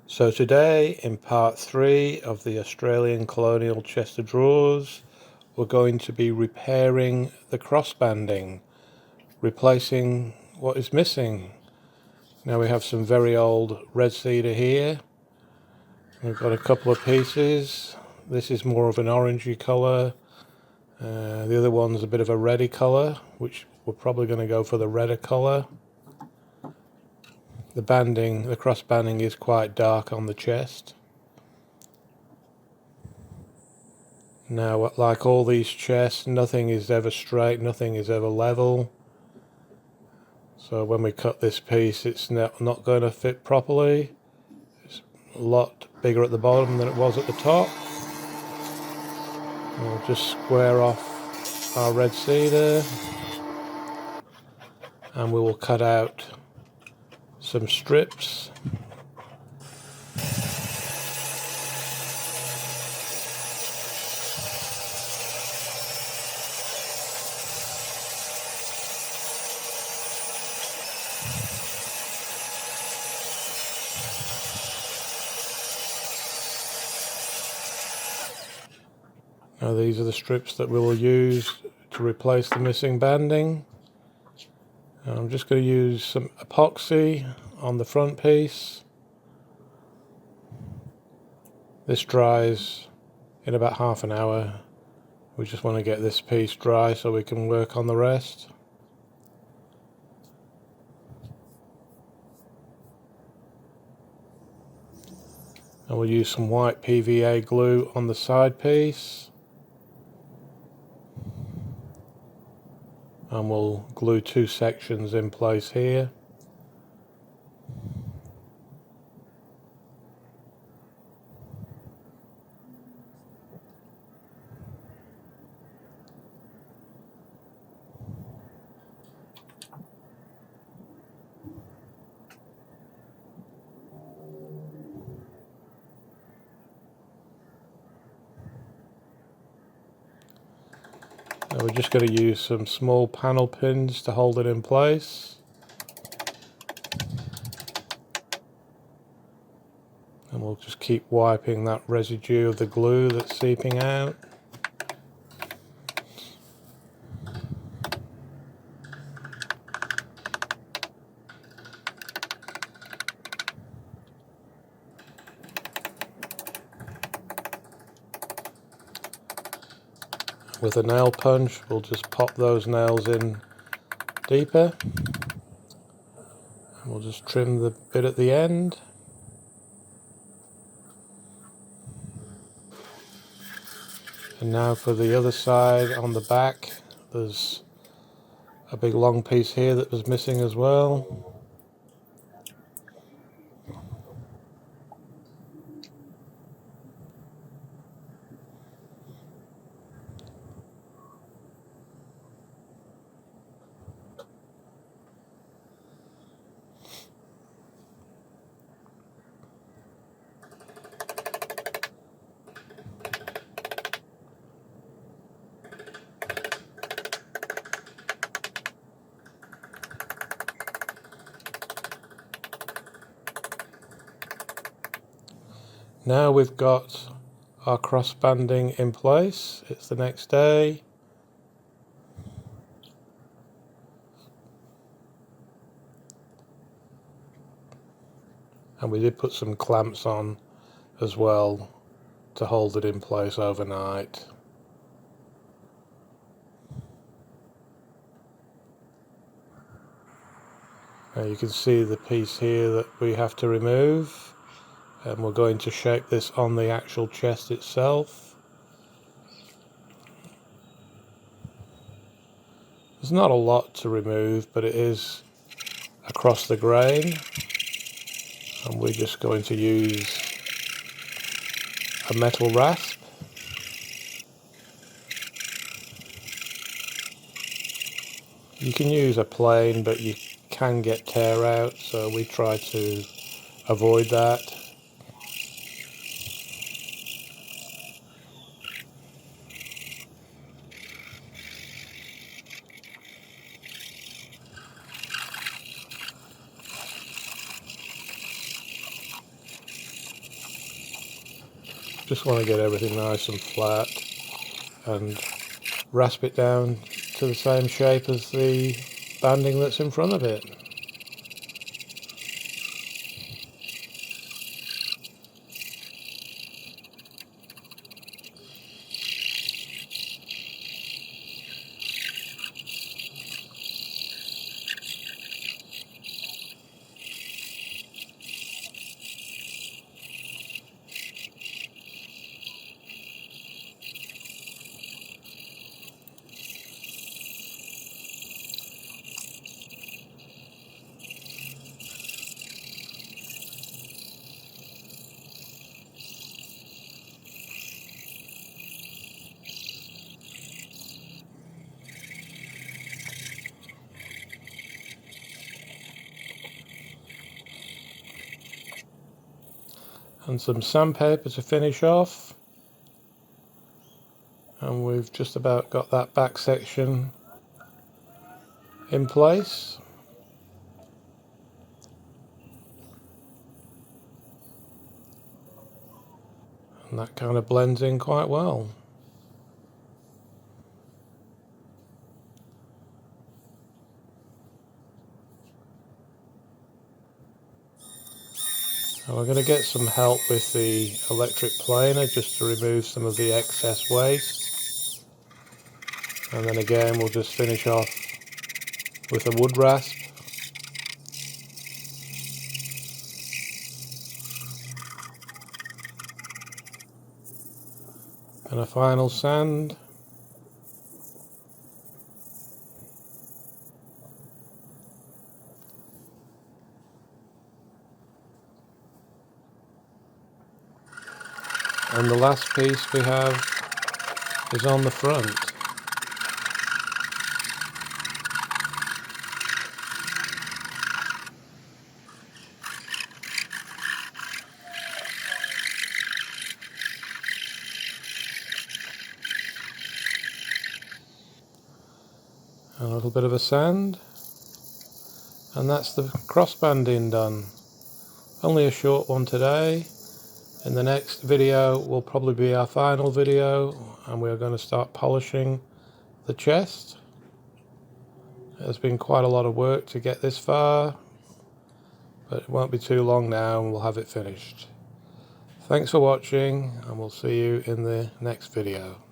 So today, in part 3 of the Australian Colonial chest of drawers, we're going to be repairing the crossbanding, replacing what is missing. Now we have some very old red cedar here. We've got a couple of pieces. This is more of an orangey colour. The other one's a bit of a reddy colour, which we're probably going to go for the redder colour. The cross banding is quite dark on the chest. Now, like all these chests, nothing is ever straight, nothing is ever level. So when we cut this piece, it's not going to fit properly. It's a lot bigger at the bottom than it was at the top. We'll just square off our red cedar, and we will cut out some strips. Now these are the strips that we will use to replace the missing banding. I'm just going to use some epoxy on the front piece. This dries in about half an hour. We just want to get this piece dry so we can work on the rest. And we'll use some white PVA glue on the side piece. And we'll glue 2 sections in place here. Now we're just going to use some small panel pins to hold it in place. And we'll just keep wiping that residue of the glue that's seeping out. With a nail punch, we'll just pop those nails in deeper. And we'll just trim the bit at the end. And now for the other side on the back, there's a big long piece here that was missing as well. Now we've got our crossbanding in place. It's the next day. And we did put some clamps on as well to hold it in place overnight. Now you can see the piece here that we have to remove, and we're going to shape this on the actual chest itself. There's not a lot to remove, but it is across the grain, and we're just going to use a metal rasp. You can use a plane, but you can get tear out, so we try to avoid that. Just want to get everything nice and flat and rasp it down to the same shape as the banding that's in front of it. And some sandpaper to finish off, and we've just about got that back section in place. And that kind of blends in quite well. And we're going to get some help with the electric planer just to remove some of the excess waste. And then again we'll just finish off with a wood rasp. And a final sand. And the last piece we have is on the front. A little bit of a sand, and that's the crossbanding done. Only a short one today. In the next video will probably be our final video, and we're going to start polishing the chest. It's been quite a lot of work to get this far, but it won't be too long now and we'll have it finished. Thanks for watching, and we'll see you in the next video.